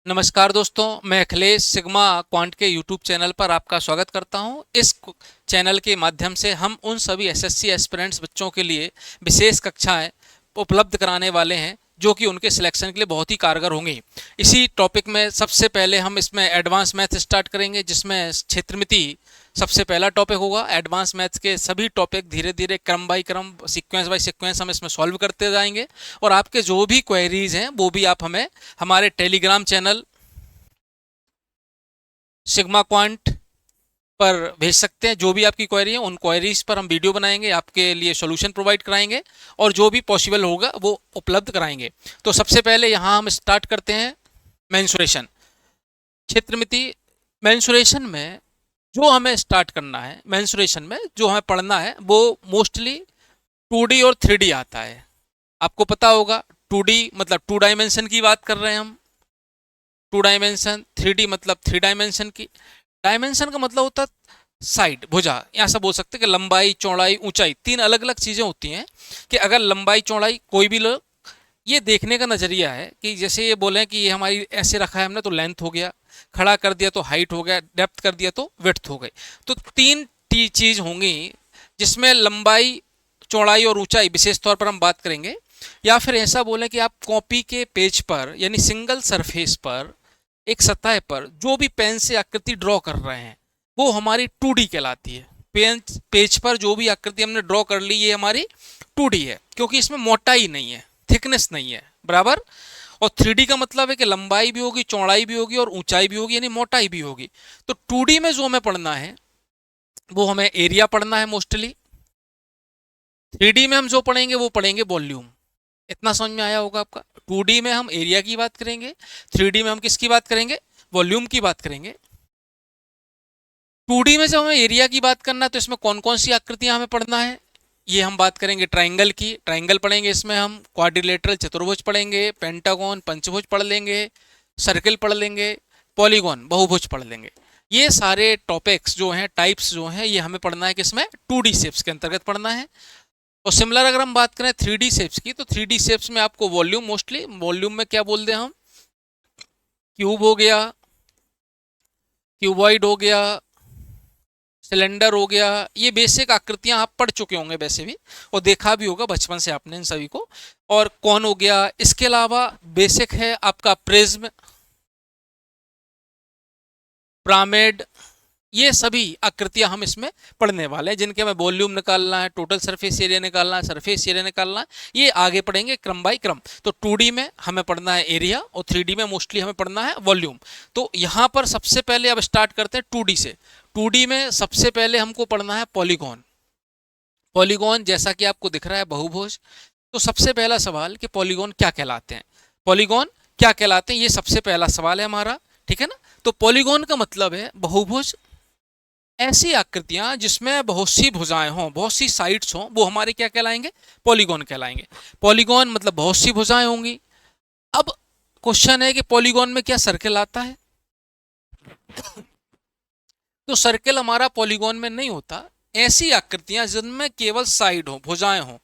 नमस्कार दोस्तों, मैं अखिलेश सिग्मा क्वांट के यूट्यूब चैनल पर आपका स्वागत करता हूं। चैनल के माध्यम से हम उन सभी एसएससी एस्पिरेंट्स बच्चों के लिए विशेष कक्षाएं उपलब्ध कराने वाले हैं जो कि उनके सिलेक्शन के लिए बहुत ही कारगर होंगी। इसी टॉपिक में सबसे पहले हम इसमें एडवांस मैथ स्टार्ट करेंगे, जिसमें क्षेत्रमिति सबसे पहला टॉपिक होगा। एडवांस मैथ्स के सभी टॉपिक धीरे धीरे क्रम बाई क्रम, सीक्वेंस बाई सीक्वेंस हम इसमें सॉल्व करते जाएंगे और आपके जो भी क्वेरीज हैं वो भी आप हमें हमारे टेलीग्राम चैनल सिग्मा क्वांट पर भेज सकते हैं। जो भी आपकी क्वेरी है उन क्वेरीज पर हम वीडियो बनाएंगे, आपके लिए सॉल्यूशन प्रोवाइड कराएंगे और जो भी पॉसिबल होगा वो उपलब्ध कराएंगे। तो सबसे पहले यहाँ हम स्टार्ट करते हैं मेंसुरेशन, क्षेत्रमिति। मेंसुरेशन में जो हमें स्टार्ट करना है, मेंसुरेशन में जो हमें पढ़ना है वो मोस्टली 2D और 3D आता है। आपको पता होगा 2D मतलब 2 डायमेंशन की बात कर रहे हैं हम, 2 डायमेंशन। 3D मतलब 3 डायमेंशन की। डायमेंशन का मतलब होता है साइड, भुजा। यहाँ से बोल सकते हैं कि लंबाई, चौड़ाई, ऊंचाई, तीन अलग अलग चीजें होती हैं। कि अगर लंबाई चौड़ाई कोई भी लोग, ये देखने का नजरिया है कि जैसे ये बोले कि ये हमारी ऐसे रखा है हमने तो लेंथ हो गया, खड़ा कर दिया तो हाइट हो गया, डेप्थ कर दिया तो विड्थ हो गई। तो तीन चीज होंगी जिसमें लंबाई, चौड़ाई और ऊंचाई विशेष तौर पर हम बात करेंगे। या फिर ऐसा बोले कि आप कॉपी के पेज पर यानी सिंगल सरफेस पर, एक सतह पर जो भी पेन से आकृति ड्रॉ कर रहे हैं वो हमारी 2D कहलाती है। पेज पर जो भी आकृति हमने ड्रॉ कर ली ये हमारी 2D है, क्योंकि इसमें मोटाई नहीं है, थिकनेस नहीं है, बराबर। और 3D का मतलब है कि लंबाई भी होगी, चौड़ाई भी होगी और ऊंचाई भी होगी, यानी मोटाई भी होगी। तो 2D में जो हमें पढ़ना है वो हमें एरिया पढ़ना है मोस्टली। 3D में हम जो पढ़ेंगे वो पढ़ेंगे वॉल्यूम। इतना समझ में आया होगा आपका। 2D में हम एरिया की बात करेंगे, 3D में हम किसकी बात करेंगे, वॉल्यूम की बात करेंगे। 2D में जब हमें एरिया की बात करना है तो इसमें कौन कौन सी आकृतियां हमें पढ़ना है, ये हम बात करेंगे ट्राइंगल की। ट्राइंगल पढ़ेंगे, इसमें हम क्वाड्रिलेटरल चतुर्भुज पढ़ेंगे, पेंटागन पंचभुज पढ़ लेंगे, सर्किल पढ़ लेंगे, पॉलीगॉन बहुभुज पढ़ लेंगे। ये सारे टॉपिक्स जो हैं, टाइप्स जो हैं, ये हमें पढ़ना है किसमें, 2D शेप्स के अंतर्गत पढ़ना है। और सिमिलर अगर हम बात करें 3D शेप्स की, तो 3D शेप्स में आपको वॉल्यूम, मोस्टली वॉल्यूम में क्या बोलते हैं हम, क्यूब हो गया, क्यूबॉइड हो गया, सिलेंडर हो गया। ये बेसिक आकृतियां आप पढ़ चुके होंगे वैसे भी, और देखा भी होगा बचपन से आपने इन सभी को। और कौन हो गया, इसके अलावा बेसिक है आपका प्रिज्म, पिरामिड। ये सभी आकृतियां हम इसमें पढ़ने वाले हैं, जिनके हमें वॉल्यूम निकालना है, टोटल सरफेस एरिया निकालना है, सरफेस एरिया निकालना है। ये आगे पढ़ेंगे क्रम बाई क्रम। तो 2D में हमें पढ़ना है एरिया और 3D में मोस्टली हमें पढ़ना है वॉल्यूम। तो यहाँ पर सबसे पहले अब स्टार्ट करते हैं 2D से। 2D में सबसे पहले हमको पढ़ना है पॉलीगॉन। पॉलीगॉन जैसा कि आपको दिख रहा है बहुभुज। तो सबसे पहला सवाल कि पॉलीगॉन क्या कहलाते हैं, पॉलीगॉन क्या कहलाते हैं, ये सबसे पहला सवाल है हमारा, ठीक है ना। तो पॉलीगॉन का मतलब है बहुभुज, ऐसी आकृतियां जिसमें बहुत सी भुजाएं हों, बहुत सी साइड्स हों, वो हमारे क्या कहलाएंगे, पॉलीगॉन कहलाएंगे। पॉलीगॉन मतलब बहुत सी भुजाएं होंगी। अब क्वेश्चन है कि पॉलीगॉन में क्या सर्किल आता है। तो सर्किल हमारा पॉलीगॉन में नहीं होता। ऐसी आकृतियां जिनमें केवल साइड हो, भुजाएं हो,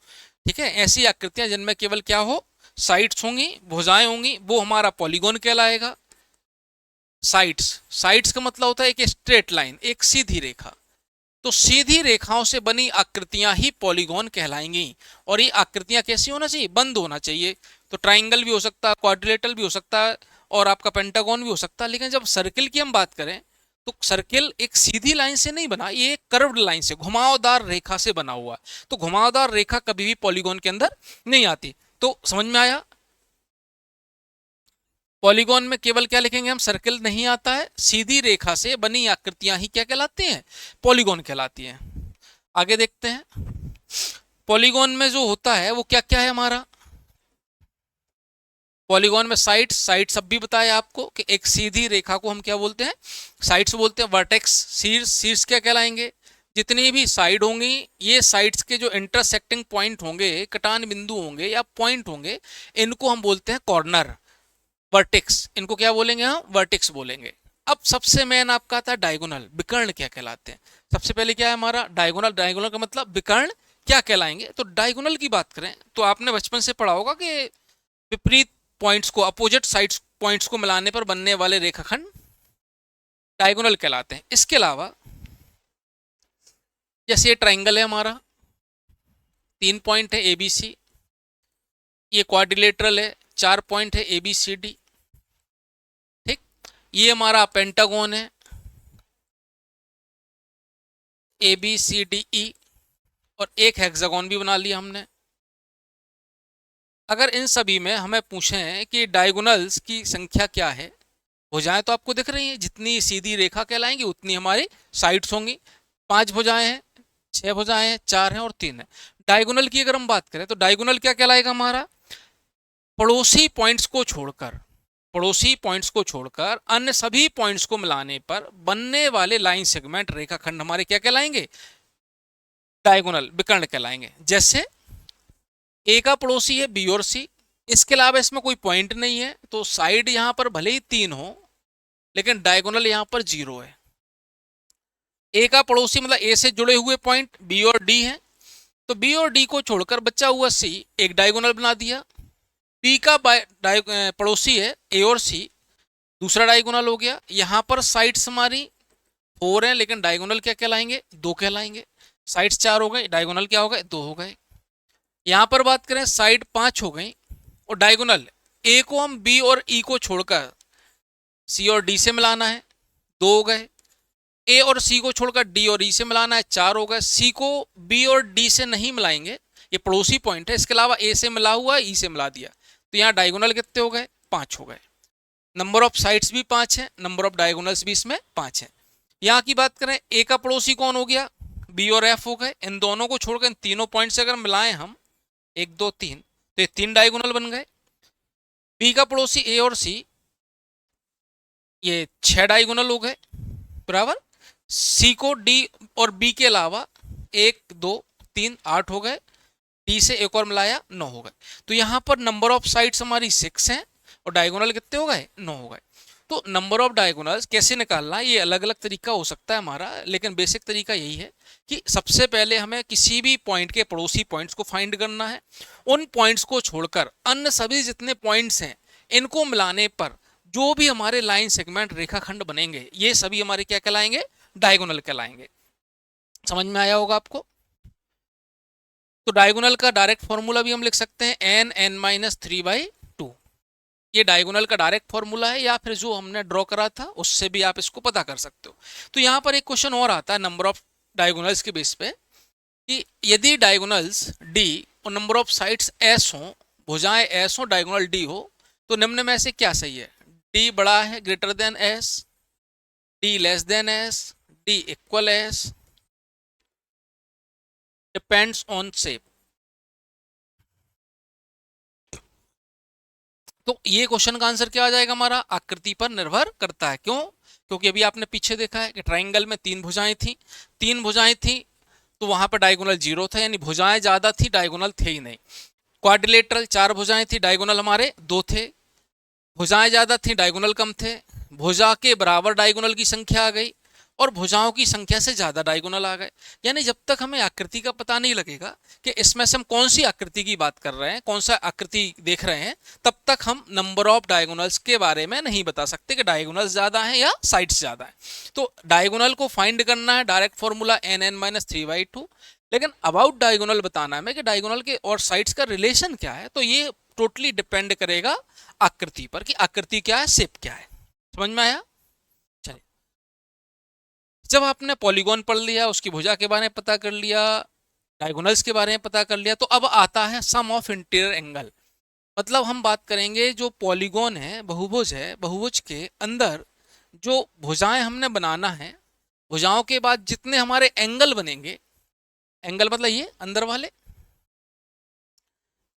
ठीक है, ऐसी आकृतियां जिनमें केवल क्या हो, साइड्स होंगी, भुजाएं होंगी, वो हमारा पॉलीगॉन कहलाएगा। साइड्स, साइड्स का मतलब होता है एक स्ट्रेट लाइन, एक सीधी रेखा। तो सीधी रेखाओं से बनी आकृतियां ही पॉलीगॉन कहलाएंगी। और ये आकृतियां कैसी होना चाहिए, बंद होना चाहिए। तो ट्राइंगल भी हो सकता है, क्वाड्रिलेटरल भी हो सकता है और आपका पेंटागन भी हो सकता है। लेकिन जब सर्किल की हम बात करें तो सर्किल एक सीधी लाइन से नहीं बना, ये एक कर्व्ड लाइन से, घुमावदार रेखा से बना हुआ। तो घुमावदार रेखा कभी भी पॉलीगॉन के अंदर नहीं आती। तो समझ में आया। पॉलीगॉन में केवल क्या लिखेंगे हम, सर्किल नहीं आता है, सीधी रेखा से बनी आकृतियां ही क्या कहलाती हैं, पॉलीगॉन कहलाती हैं। आगे देखते हैं पॉलीगॉन में जो होता है वो क्या क्या है हमारा। पॉलीगॉन में साइड्स, साइड्स अब भी बताया आपको कि एक सीधी रेखा को हम क्या बोलते हैं, साइड्स बोलते हैं। वर्टेक्स, शीर्ष, शीर्ष क्या कहलाएंगे, जितनी भी साइड होंगी, ये साइड्स के जो इंटरसेक्टिंग पॉइंट होंगे, कटान बिंदु होंगे या पॉइंट होंगे, इनको हम बोलते हैं कॉर्नर, वर्टेक्स। इनको क्या बोलेंगे हम, वर्टेक्स बोलेंगे। अब सबसे मेन आपका आता है डायगोनल, विकर्ण क्या कहलाते हैं। सबसे पहले क्या है हमारा डायगोनल, डायगोनल का मतलब विकर्ण क्या कहलाएंगे। तो डायगोनल की बात करें तो आपने बचपन से पढ़ा होगा कि विपरीत पॉइंट्स को, अपोजिट साइड्स पॉइंट्स को मिलाने पर बनने वाले रेखाखंड डायगोनल कहलाते हैं। इसके अलावा जैसे ये ट्राइंगल है हमारा, 3 पॉइंट है ए बी सी, ये क्वाड्रिलेटरल है, 4 पॉइंट है ए बी सी डी, ठीक। ये हमारा पेंटागन है, A B C D E, और एक हेक्सागन भी बना लिया हमने। अगर इन सभी में हमें पूछें कि डायगोनल्स की संख्या क्या है, भुजाएं तो आपको दिख रही हैं, जितनी सीधी रेखा कहलाएंगी उतनी हमारी साइड्स होंगी। 5 भुजाएं हैं, 6 भुजाएं हैं, 4 हैं और 3 है। डायगोनल की अगर हम बात करें तो डायगोनल क्या कहलाएगा हमारा, पड़ोसी पॉइंट्स को छोड़कर, पड़ोसी पॉइंट्स को छोड़कर अन्य सभी पॉइंट्स को मिलाने पर बनने वाले लाइन सेगमेंट रेखाखंड हमारे क्या कहलाएंगे, डायगोनल, विकर्ण कहलाएंगे। जैसे ए का पड़ोसी है बी और सी, इसके अलावा इसमें कोई पॉइंट नहीं है, तो साइड यहां पर भले ही 3 हो लेकिन डायगोनल यहां पर 0 है। ए का पड़ोसी मतलब ए से जुड़े हुए पॉइंट बी और डी हैं, तो बी और डी को छोड़कर बचा हुआ सी एक डायगोनल बना दिया। बी का पड़ोसी है ए और सी, दूसरा डायगोनल हो गया। यहां पर साइड्स हमारी 4 हैं लेकिन डायगोनल क्या कहलाएंगे, 2 कहलाएंगे। साइड्स 4 हो गए, डायगोनल क्या हो गए, 2 हो गए। यहां पर बात करें साइड 5 हो गई और डायगोनल ए को हम बी और ई को छोड़कर सी और डी से मिलाना है, 2 हो गए। ए और सी को छोड़कर डी और ई से मिलाना है, 4 हो गए। सी को बी और डी से नहीं मिलाएंगे, ये पड़ोसी पॉइंट है, इसके अलावा ए से मिला हुआ ई से मिला दिया, तो यहाँ डायगोनल कितने हो गए, 5 हो गए। नंबर ऑफ साइड्स भी 5 है, नंबर ऑफ डायगोनल्स भी इसमें 5 है। यहाँ की बात करें ए का पड़ोसी कौन हो गया, बी और एफ हो गए। इन दोनों को छोड़कर इन तीनों पॉइंट से अगर मिलाएं हम 1 2 3, तो ये 3 डायगोनल बन गए। बी का पड़ोसी ए और सी, ये 6 डायगोनल हो गए बराबर। सी को डी और बी के अलावा 1 2 3 8 हो गए, डी से एक और मिलाया 9 हो गए। तो यहाँ पर नंबर ऑफ साइड्स हमारी 6 हैं और डायगोनल कितने हो गए, 9 हो गए। तो नंबर ऑफ डायगोनल्स कैसे निकालना, ये अलग अलग तरीका हो सकता है हमारा, लेकिन बेसिक तरीका यही है कि सबसे पहले हमें किसी भी पॉइंट के पड़ोसी पॉइंट्स को फाइंड करना है। उन पॉइंट्स को छोड़कर अन्य सभी जितने पॉइंट्स हैं इनको मिलाने पर जो भी हमारे लाइन सेगमेंट रेखाखंड बनेंगे ये सभी हमारे क्या कहलाएंगे, डायगोनल कहलाएंगे। समझ में आया होगा आपको। तो डायगोनल का डायरेक्ट फॉर्मूला भी हम लिख सकते हैं एन एन माइनस 3/2। ये डायगोनल का डायरेक्ट फॉर्मूला है, या फिर जो हमने ड्रॉ करा था उससे भी आप इसको पता कर सकते हो। तो यहाँ पर एक क्वेश्चन और आता है नंबर ऑफ डायगोनल्स के बेस पे कि यदि डायगोनल्स डी और नंबर ऑफ साइड्स एस हो, भुजाएं एस हो, डायगोनल डी हो, तो निम्न में से क्या सही है, डी बड़ा है greater than S, D less than S, D equal S, depends on shape. तो ये क्वेश्चन का आंसर क्या आ जाएगा हमारा, आकृति पर निर्भर करता है। क्यों, क्योंकि अभी आपने पीछे देखा है कि ट्राइंगल में 3 भुजाएं थी, 3 भुजाएं थी तो वहां पर डायगोनल 0 था, यानी भुजाएं ज्यादा थी, डायगोनल थे ही नहीं। क्वाड्रिलेटरल 4 भुजाएं थी, डायगोनल हमारे 2 थे। भुजाएं ज्यादा थी, डायगोनल कम थे। भुजा के बराबर डायगोनल की संख्या आ गई और भुजाओं की संख्या से ज्यादा डायगोनल आ गए। यानी जब तक हमें आकृति का पता नहीं लगेगा कि इसमें से हम कौन सी आकृति की बात कर रहे हैं, कौन सा आकृति देख रहे हैं, तब तक हम नंबर ऑफ डायगोनल्स के बारे में नहीं बता सकते कि डायगोनल्स ज्यादा हैं या साइड्स ज्यादा हैं। तो डायगोनल को फाइंड करना है, direct formula N N minus 3/2। लेकिन अबाउट डायगोनल बताना है कि डायगोनल के और साइड्स का रिलेशन क्या है, तो ये टोटली डिपेंड करेगा आकृति पर कि आकृति क्या है, शेप क्या है। समझ में आया। चलिए, जब आपने पॉलीगॉन पढ़ लिया, उसकी भुजा के बारे में पता कर लिया, डायगोनल्स के बारे में पता कर लिया, तो अब आता है सम ऑफ इंटीरियर एंगल। मतलब हम बात करेंगे जो पॉलीगॉन है, बहुभुज है, बहुभुज के अंदर जो भुजाएं हमने बनाना है, भुजाओं के बाद जितने हमारे एंगल बनेंगे, एंगल मतलब ये अंदर वाले,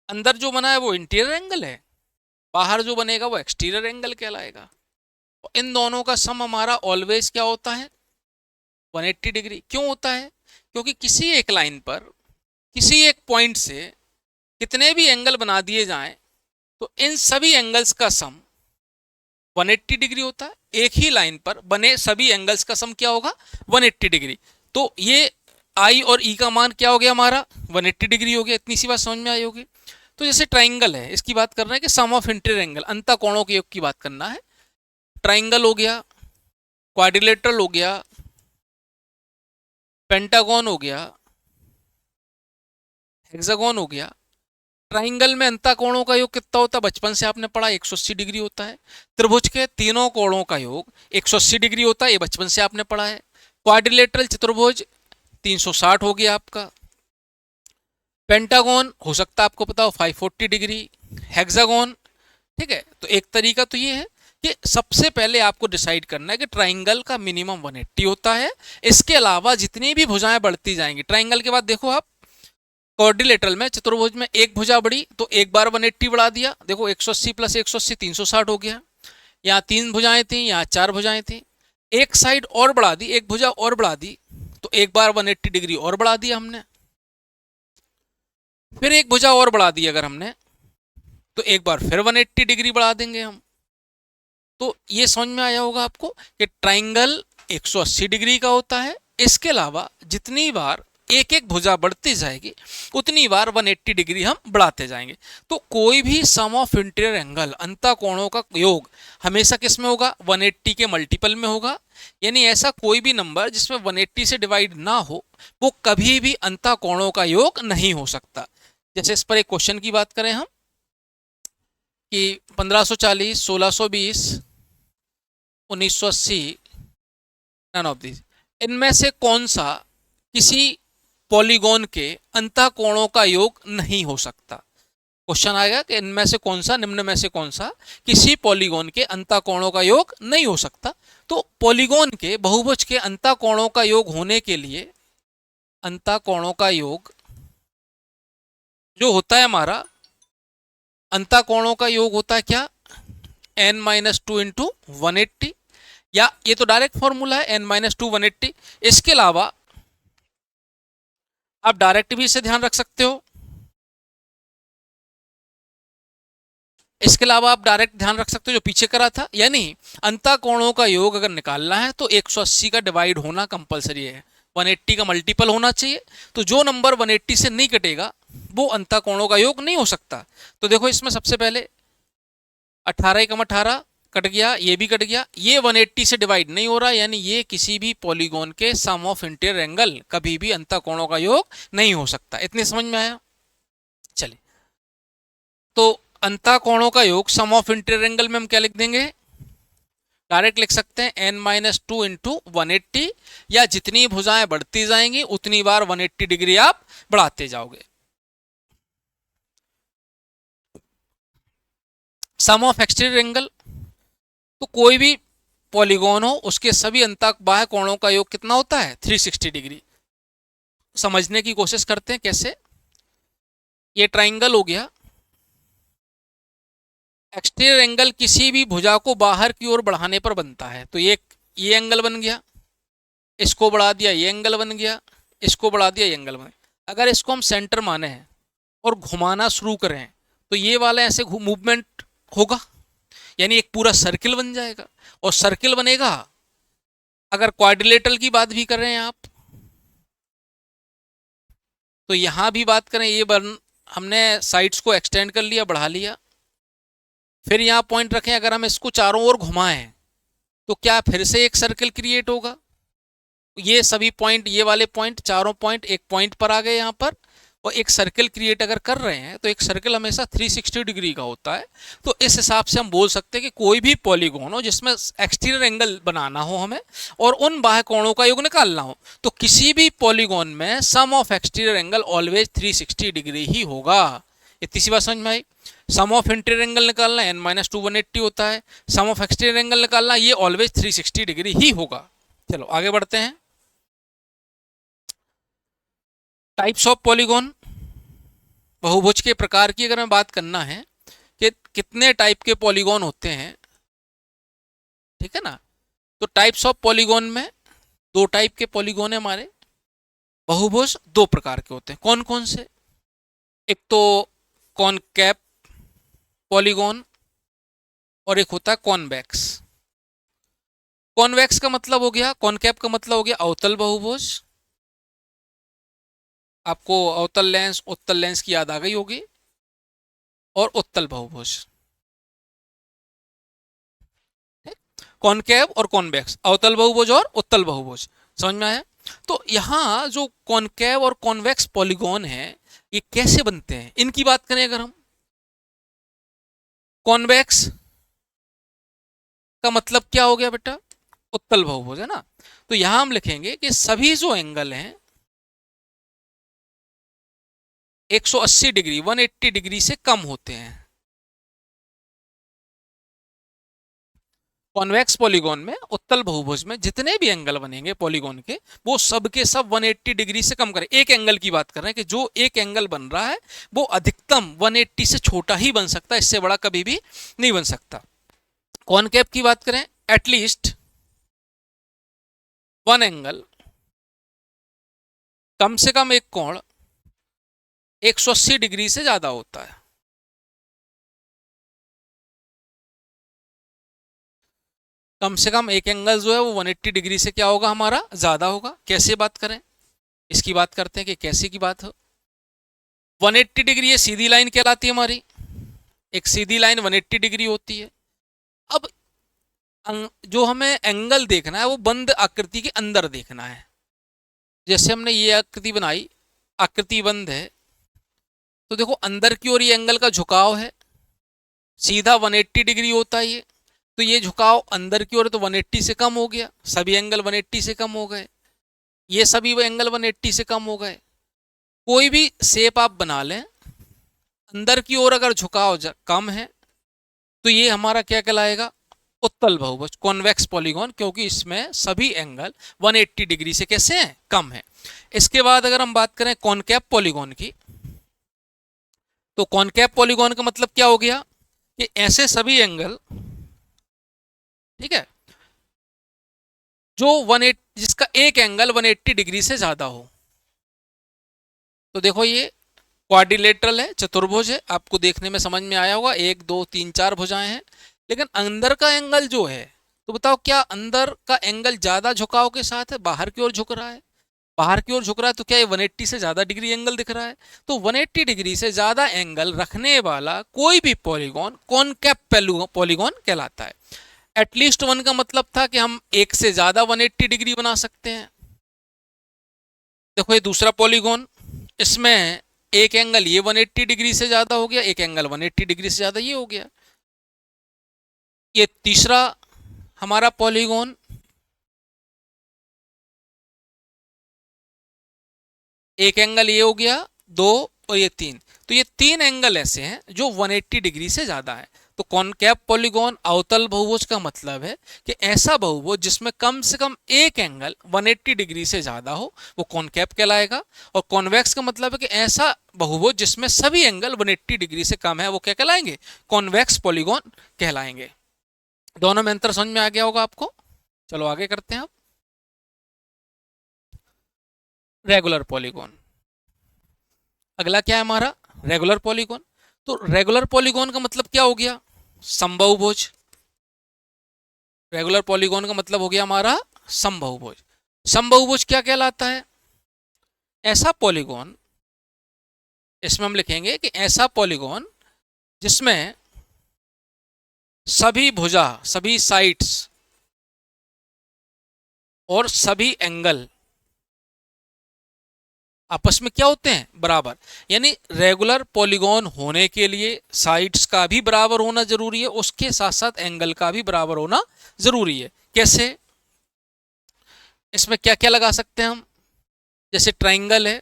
अंदर जो बना है वो इंटीरियर एंगल है, बाहर जो बनेगा वो एक्सटीरियर एंगल कहलाएगा। इन दोनों का सम हमारा ऑलवेज क्या होता है, 180 डिग्री। क्यों होता है, क्योंकि किसी एक लाइन पर किसी एक पॉइंट से कितने भी एंगल बना दिए जाएं तो इन सभी एंगल्स का सम 180 डिग्री होता है। एक ही लाइन पर बने सभी एंगल्स का सम क्या होगा, 180 डिग्री। तो ये आई और ई का मान क्या हो गया हमारा, 180 डिग्री हो गया। इतनी सी बात समझ में आई होगी। तो जैसे ट्राइंगल है, इसकी बात कर रहे हैं कि सम ऑफ इंटीरियर एंगल, अंतः कोणों के योग की बात करना है। ट्राइंगल हो गया, क्वाड्रिलेटरल हो गया, पेंटागन हो गया, हेक्सागन हो गया। ट्राइंगल में अंतः कोणों का योग कितना होता है, बचपन से आपने पढ़ा 180 डिग्री होता है। त्रिभुज के तीनों कोणों का योग 180 डिग्री होता है, ये बचपन से आपने पढ़ा है। क्वाड्रिलेटरल चतुर्भुज 360 हो गया आपका। पेंटागन हो सकता है आपको पता हो 540 डिग्री। हेक्सागन, ठीक है। तो एक तरीका तो ये है कि सबसे पहले आपको डिसाइड करना है कि ट्राइंगल का मिनिमम 180 होता है। इसके अलावा जितनी भी भुजाएं बढ़ती जाएंगी, ट्राइंगल के बाद देखो आप क्वाड्रिलेटरल में, चतुर्भुज में एक भुजा बढ़ी तो एक बार 180 बढ़ा दिया, देखो 180 प्लस 180 360 हो गया। यहाँ 3 भुजाएं थी, यहाँ 4 भुजाएं थी, एक साइड और बढ़ा दी, एक भुजा और बढ़ा दी तो एक बार 180 डिग्री और बढ़ा दिया हमने। फिर एक भुजा और बढ़ा दी अगर हमने, तो एक बार फिर 180 डिग्री बढ़ा देंगे हम। तो ये समझ में आया होगा आपको कि ट्राइंगल 180 डिग्री का होता है। इसके अलावा जितनी बार एक एक भुजा बढ़ती जाएगी उतनी बार 180 डिग्री हम बढ़ाते जाएंगे। तो कोई भी सम ऑफ इंटीरियर एंगल, अंतः कोणों का योग हमेशा किस में होगा, 180 के मल्टीपल में होगा। यानी ऐसा कोई भी नंबर जिसमें 180 से डिवाइड ना हो वो कभी भी अंतः कोणों का योग नहीं हो सकता। जैसे इस पर एक क्वेश्चन की बात करें हम कि 1540, 1620, 1980, नन ऑफ दीज, इनमें से कौन सा किसी पॉलीगॉन के अंतः कोणों का योग नहीं हो सकता। क्वेश्चन आएगा कि इनमें से कौन सा, निम्न में से कौन सा किसी पॉलीगॉन के अंतः कोणों का योग नहीं हो सकता। तो पॉलीगॉन के, बहुभुज के अंतः कोणों का योग होने के लिए अंतः कोणों का योग जो होता है हमारा, अंतः कोणों का योग होता है क्या, n-2 इंटू 180, या ये तो डायरेक्ट फॉर्मूला है n-2 180। इसके अलावा आप डायरेक्ट भी इसे ध्यान रख सकते हो, इसके अलावा आप डायरेक्ट ध्यान रख सकते हो जो पीछे करा था। यानी अंतः कोणों का योग अगर निकालना है तो 180 का डिवाइड होना कंपलसरी है, 180 का मल्टीपल होना चाहिए। तो जो नंबर 180 से नहीं कटेगा वो अंतः कोणों का योग नहीं हो सकता। तो देखो इसमें सबसे पहले 18 एकम 18 कट गया, ये भी कट गया, ये 180 से डिवाइड नहीं हो रहा, यानी ये किसी भी पॉलीगॉन के सम ऑफ इंटीरियर एंगल कभी भी अंतः कोणों का योग नहीं हो सकता। इतने समझ में आया। चलिए, तो अंतः कोणों का योग सम ऑफ इंटीरियर एंगल में हम क्या लिख देंगे, डायरेक्ट लिख सकते हैं n-2 इंटू 180, या जितनी भुजाएं बढ़ती जाएंगी उतनी बार 180 डिग्री आप बढ़ाते जाओगे। सम ऑफ एक्सटीरियर एंगल, तो कोई भी पॉलीगॉन हो उसके सभी अंतः बाह्य कोणों का योग कितना होता है, 360 डिग्री। समझने की कोशिश करते हैं कैसे। ये ट्राइंगल हो गया, एक्सटीरियर एंगल किसी भी भुजा को बाहर की ओर बढ़ाने पर बनता है। तो ये एंगल बन गया, इसको बढ़ा दिया ये एंगल बन गया, इसको बढ़ा दिया ये एंगल बन गया। अगर इसको हम सेंटर माने हैं और घुमाना शुरू करें तो ये वाला ऐसे मूवमेंट होगा, यानी एक पूरा सर्किल बन जाएगा। और सर्किल बनेगा, अगर क्वाड्रिलेटरल की बात भी कर रहे हैं आप तो यहां भी बात करें, ये बन हमने साइड्स को एक्सटेंड कर लिया, बढ़ा लिया, फिर यहाँ पॉइंट रखें, अगर हम इसको चारों ओर घुमाएं तो क्या फिर से एक सर्किल क्रिएट होगा। ये सभी पॉइंट, ये वाले पॉइंट, चारों पॉइंट एक पॉइंट पर आ गए यहाँ पर, और एक सर्किल क्रिएट अगर कर रहे हैं तो एक सर्किल हमेशा 360 डिग्री का होता है। तो इस हिसाब से हम बोल सकते हैं कि कोई भी पॉलीगॉन हो जिसमें एक्सटीरियर एंगल बनाना हो हमें और उन बाह्य कोणों का योग निकालना हो, तो किसी भी पॉलीगॉन में sum of exterior angle always 360 degree ही होगा। इतनी सी बात समझ में आई। सम ऑफ इंटीरियर एंगल निकालना n-2 180 होता है, सम ऑफ एक्सटीरियर एंगल निकालना ये ऑलवेज 360 डिग्री ही होगा। चलो आगे बढ़ते हैं। टाइप्स ऑफ पॉलीगॉन, बहुभुज के प्रकार की अगर मैं बात करना है कि कितने टाइप के पॉलीगॉन होते हैं, ठीक है ना। तो टाइप्स ऑफ पॉलीगॉन में दो टाइप के पॉलीगॉन है हमारे। बहुभुज दो प्रकार के होते हैं, कौन कौन से, एक तो कॉनकेव पॉलीगॉन और एक होता है कॉन्वेक्स। कॉन्वेक्स का मतलब हो गया, कॉनकेव का मतलब हो गया अवतल बहुभुज। आपको अवतल लेंस उत्तल लेंस की याद आ गई होगी। और उत्तल बहुभुज। कॉनकेव और कॉन्वेक्स, अवतल बहुभुज और उत्तल बहुभुज। समझ में आया? तो यहाँ जो कॉनकेव और कॉन्वेक्स पॉलीगॉन है ये कैसे बनते हैं, इनकी बात करें अगर हम, कॉन्वेक्स का मतलब क्या हो गया बेटा, उत्तल बहुभुज है ना। तो यहां हम लिखेंगे कि सभी जो एंगल हैं 180 डिग्री 180 डिग्री से कम होते हैं। कॉन्वेक्स पॉलीगॉन में, उत्तल बहुभुज में जितने भी एंगल बनेंगे पॉलीगॉन के, वो सब के सब 180 डिग्री से कम करें। एक एंगल की बात कर रहे हैं कि जो एक एंगल बन रहा है वो अधिकतम 180 से छोटा ही बन सकता है, इससे बड़ा कभी भी नहीं बन सकता। कॉनकेव की बात करें, एटलीस्ट वन एंगल, कम से कम एक कोण 180 डिग्री से ज्यादा होता है। कम से कम एक एंगल जो है वो 180 डिग्री से क्या होगा, हमारा ज्यादा होगा। कैसे बात करें, इसकी बात करते हैं कि कैसे की बात हो। 180 डिग्री ये सीधी लाइन कहलाती है हमारी, एक सीधी लाइन 180 डिग्री होती है। अब जो हमें एंगल देखना है वो बंद आकृति के अंदर देखना है। जैसे हमने ये आकृति बनाई, आकृति बंद है, तो देखो अंदर की ओर ये एंगल का झुकाव है, सीधा 180 डिग्री होता है ये। तो ये झुकाव अंदर की ओर तो 180 से कम हो गया, सभी एंगल 180 से कम हो गए, ये सभी वो एंगल 180 से कम हो गए। कोई भी शेप आप बना लें, अंदर की ओर अगर झुकाव कम है तो ये हमारा क्या कहलाएगा, उत्तल बहुभुज, कॉन्वेक्स पॉलीगॉन, क्योंकि इसमें सभी एंगल 180 डिग्री से कैसे हैं, कम है। इसके बाद अगर हम बात करें कॉनकेव पॉलीगॉन की, तो कॉनकेव पॉलीगॉन का मतलब क्या हो गया कि ऐसे सभी एंगल, ठीक है, जो 180, जिसका एक एंगल 180 डिग्री से ज्यादा हो। तो देखो ये क्वाड्रिलेटरल है, चतुर्भुज है, आपको देखने में समझ में आया होगा, 1 2 3 4 भुजाएं हैं। लेकिन अंदर का एंगल जो है, तो बताओ क्या अंदर का एंगल ज्यादा झुकाव के साथ है, बाहर की ओर झुक रहा है, बाहर की ओर झुक रहा है, तो क्या ये 180 से ज्यादा डिग्री एंगल दिख रहा है। तो 180 डिग्री से ज्यादा एंगल रखने वाला कोई भी पॉलीगॉन कॉनकेव पॉलीगॉन कहलाता है। एटलीस्ट वन का मतलब था कि हम एक से ज्यादा 180 डिग्री बना सकते हैं। देखो ये दूसरा पॉलीगॉन, इसमें एक एंगल ये 180 डिग्री से ज्यादा हो गया, एक एंगल 180 डिग्री से ज्यादा ये हो गया। ये तीसरा हमारा पॉलीगॉन, एक एंगल ये हो गया 2 और ये 3, तो ये 3 एंगल ऐसे हैं जो 180 डिग्री से ज्यादा है। तो कॉनकेव पॉलीगॉन अवतल बहुभुज का मतलब है कि ऐसा बहुभुज जिसमें कम से कम एक एंगल 180 डिग्री से ज्यादा हो, वो कॉनकेव कहलाएगा। और कॉन्वेक्स का मतलब है कि ऐसा बहुभुज जिसमें सभी एंगल 180 डिग्री से कम है, वो क्या कहलाएंगे, कॉन्वेक्स पॉलीगॉन कहलाएंगे। दोनों में अंतर समझ में आ गया होगा आपको। चलो आगे करते हैं अब, रेगुलर पॉलीगॉन। अगला क्या है हमारा, रेगुलर पॉलीगॉन। तो रेगुलर पॉलीगॉन का मतलब क्या हो गया, समबाहुभुज। रेगुलर पॉलीगॉन का मतलब हो गया हमारा समबाहुभुज। समबाहुभुज क्या कहलाता है, ऐसा पॉलीगॉन, इसमें हम लिखेंगे कि ऐसा पॉलीगॉन जिसमें सभी भुजा, सभी साइड्स और सभी एंगल आपस में क्या होते हैं, बराबर। यानी रेगुलर पॉलीगॉन होने के लिए साइड्स का भी बराबर होना जरूरी है, उसके साथ साथ एंगल का भी बराबर होना जरूरी है। कैसे, इसमें क्या क्या लगा सकते हैं हम, जैसे ट्राइंगल है,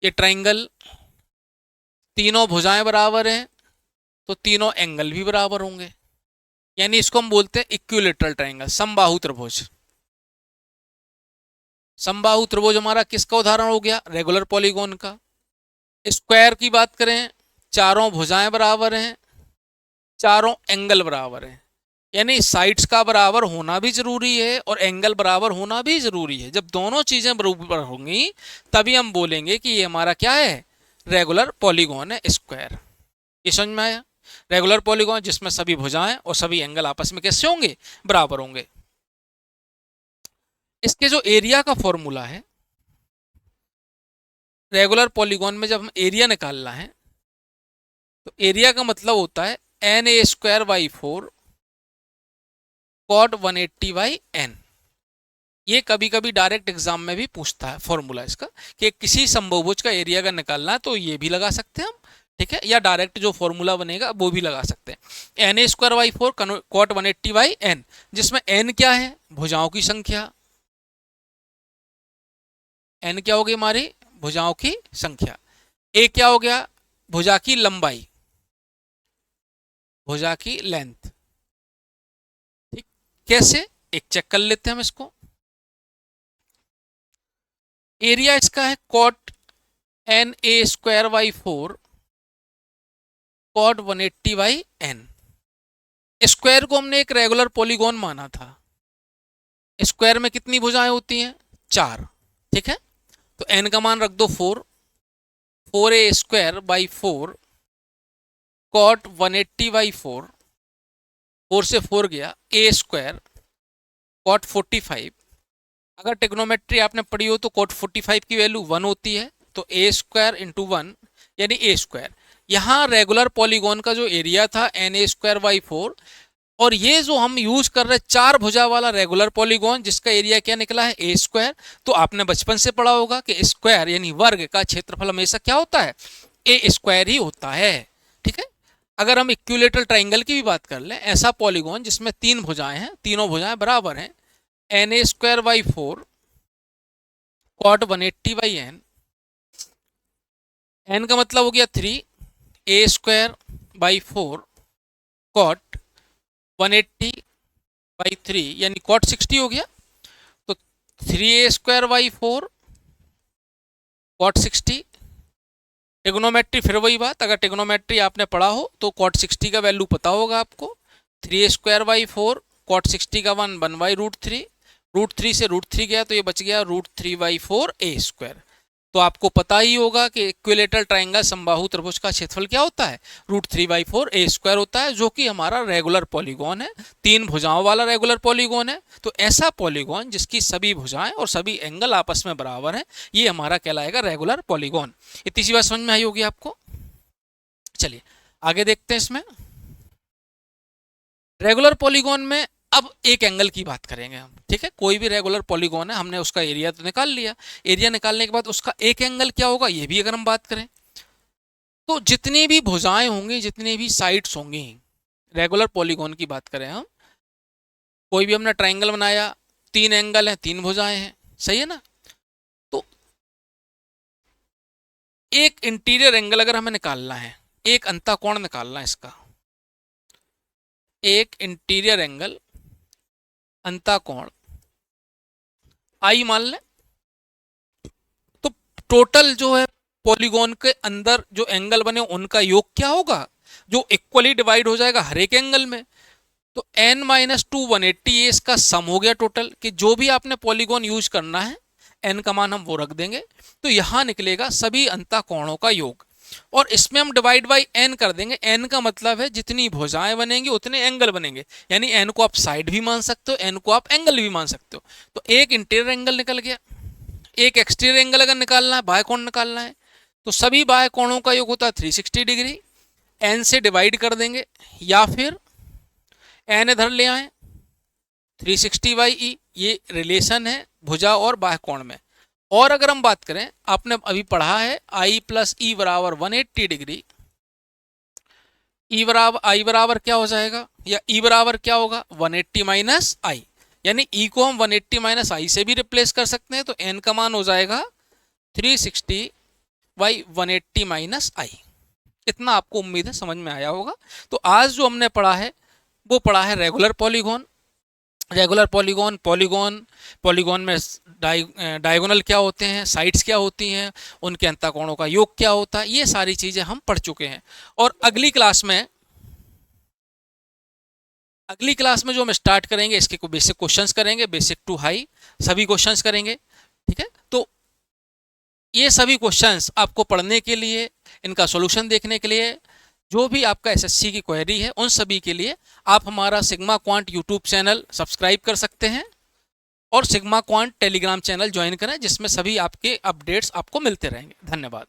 ये ट्राइंगल तीनों भुजाएं बराबर हैं तो तीनों एंगल भी बराबर होंगे, यानी इसको हम बोलते हैं इक्विलेटरल ट्राइंगल, समबाहु त्रिभुज। समबाहु त्रिभुज हमारा किसका उदाहरण हो गया, रेगुलर पॉलीगॉन का। स्क्वायर की बात करें, चारों भुजाएं बराबर हैं, चारों एंगल बराबर हैं, यानी साइड्स का बराबर होना भी जरूरी है और एंगल बराबर होना भी जरूरी है। जब दोनों चीजें बराबर होंगी तभी हम बोलेंगे कि ये हमारा क्या है, रेगुलर पॉलीगॉन है, स्क्वायर। ये समझ में आया, रेगुलर पॉलीगॉन जिसमें सभी भुजाएं और सभी एंगल आपस में कैसे होंगे, बराबर होंगे। इसके जो एरिया का फॉर्मूला है, रेगुलर पॉलीगॉन में जब हम एरिया निकालना है तो एरिया का मतलब होता है Na²/4 cot 180/n। ये कभी कभी डायरेक्ट एग्जाम में भी पूछता है फॉर्मूला इसका, कि किसी समबाहुभुज का एरिया अगर निकालना है तो ये भी लगा सकते हैं हम, ठीक है, या डायरेक्ट जो फॉर्मूला बनेगा वो भी लगा सकते हैं। Na²/4 cot 180/n, जिसमें n क्या है, भुजाओं की संख्या। n क्या हो गई हमारी, भुजाओं की संख्या। a क्या हो गया, भुजा की लंबाई, भुजा की लेंथ। ठीक, कैसे, एक चेक कर लेते हैं हम इसको। एरिया इसका है cot Na²/4 cot 180/n। Square को हमने एक रेगुलर पॉलीगॉन माना था। स्क्वायर में कितनी भुजाएं होती हैं, 4, ठीक है। तो n का मान रख दो 4, 4a²/4 cot 180/4, 4 से 4 गया, a² cot 45। अगर टेक्नोमेट्री आपने पढ़ी हो तो cot 45 की वैल्यू 1 होती है, तो a² × 1 यानी a²। यहाँ रेगुलर पॉलीगॉन का जो एरिया था Na²/4, और ये जो हम यूज कर रहे हैं 4 भुजा वाला रेगुलर पॉलीगॉन, जिसका एरिया क्या निकला है, a²। तो आपने बचपन से पढ़ा होगा कि स्क्वायर यानी वर्ग का क्षेत्रफल हमेशा क्या होता है, a² ही होता है, ठीक है। अगर हम इक्विलेटरल ट्राइंगल की भी बात कर लें, ऐसा पॉलीगॉन जिसमें 3 भुजाएं हैं, तीनों भुजाएं बराबर हैं, Na²/4 cot 180/n, n का मतलब हो गया 3, a²/4 cot 180/3 यानी cot 60 हो गया। तो 3a²/4 cot 60। टेग्नोमेट्री फिर वही बात, अगर टेग्नोमेट्री आपने पढ़ा हो तो cot 60 का वैल्यू पता होगा आपको। 3a²/4 cot 60 का 1/√3, √3 से √3 गया तो ये बच गया √3/4 a²। तो आपको पता ही होगा कि इक्विलेटरल ट्राइंगल समबाहु त्रिभुज का क्षेत्रफल क्या होता है, √3/4 a² होता है, जो कि हमारा रेगुलर पॉलीगॉन है, 3 भुजाओं वाला रेगुलर पॉलीगॉन है। तो ऐसा पॉलीगॉन जिसकी सभी भुजाएं और सभी एंगल आपस में बराबर हैं, ये हमारा कहलाएगा रेगुलर पॉलीगॉन। इतनी सी बात समझ में आई होगी आपको। चलिए आगे देखते हैं। इसमें रेगुलर पॉलीगॉन में अब एक एंगल की बात करेंगे हम, ठीक है। कोई भी रेगुलर पॉलीगॉन है, हमने उसका एरिया तो निकाल लिया, एरिया निकालने के बाद उसका एक एंगल क्या होगा, ये भी अगर हम बात करें तो जितनी भी भुजाएं होंगी, जितनी भी साइड्स होंगी, रेगुलर पॉलीगॉन की बात करें हम, कोई भी हमने ट्राइंगल बनाया, 3 एंगल हैं, 3 भुजाएं हैं, सही है ना। तो एक इंटीरियर एंगल अगर हमें निकालना है, एक अंतःकोण निकालना है इसका, एक इंटीरियर एंगल अंतःकोण आई मान लें, तो टोटल जो है पॉलीगॉन के अंदर जो एंगल बने उनका योग क्या होगा, जो इक्वली डिवाइड हो जाएगा हर एक एंगल में। तो n-2 180 ये इसका सम हो गया टोटल, कि जो भी आपने पॉलीगॉन यूज करना है n का मान हम वो रख देंगे, तो यहां निकलेगा सभी अंतःकोणों का योग, और इसमें हम डिवाइड बाई n कर देंगे। n का मतलब है जितनी भुजाएं बनेंगी उतने एंगल बनेंगे, यानी n को आप साइड भी मान सकते हो, n को आप एंगल भी मान सकते हो। तो एक इंटीरियर एंगल निकल गया। एक एक्सटीरियर एंगल अगर निकालना है, बाह्य कोण निकालना है, तो सभी बाह्य कोणों का योग होता है 360 डिग्री, n से डिवाइड कर देंगे, या फिर n इधर ले आए, 360/e, ये रिलेशन है भुजा और बाह्य कोण में। और अगर हम बात करें, आपने अभी पढ़ा है I + E = 180 डिग्री, I बराबर क्या हो जाएगा, या E बराबर क्या होगा, 180 - I, यानी E को हम 180 - I से भी रिप्लेस कर सकते हैं। तो n का मान हो जाएगा 360/180 - I। इतना आपको उम्मीद है समझ में आया होगा। तो आज जो हमने पढ़ा है वो पढ़ा है regular polygon. Regular polygon, polygon में डायगोनल क्या होते हैं, साइड्स क्या होती हैं, उनके अंतःकोणों का योग क्या होता है, ये सारी चीजें हम पढ़ चुके हैं। और अगली क्लास में जो हम स्टार्ट करेंगे, इसके को बेसिक क्वेश्चंस करेंगे, बेसिक टू हाई सभी क्वेश्चंस करेंगे, ठीक है। तो ये सभी क्वेश्चंस आपको पढ़ने के लिए, इनका सॉल्यूशन देखने के लिए, जो भी आपका एसएससी की क्वेरी है, उन सभी के लिए आप हमारा sigma quant YouTube channel subscribe कर सकते हैं, और sigma quant Telegram channel join करें, जिसमें सभी आपके अपडेट्स आपको मिलते रहेंगे। धन्यवाद।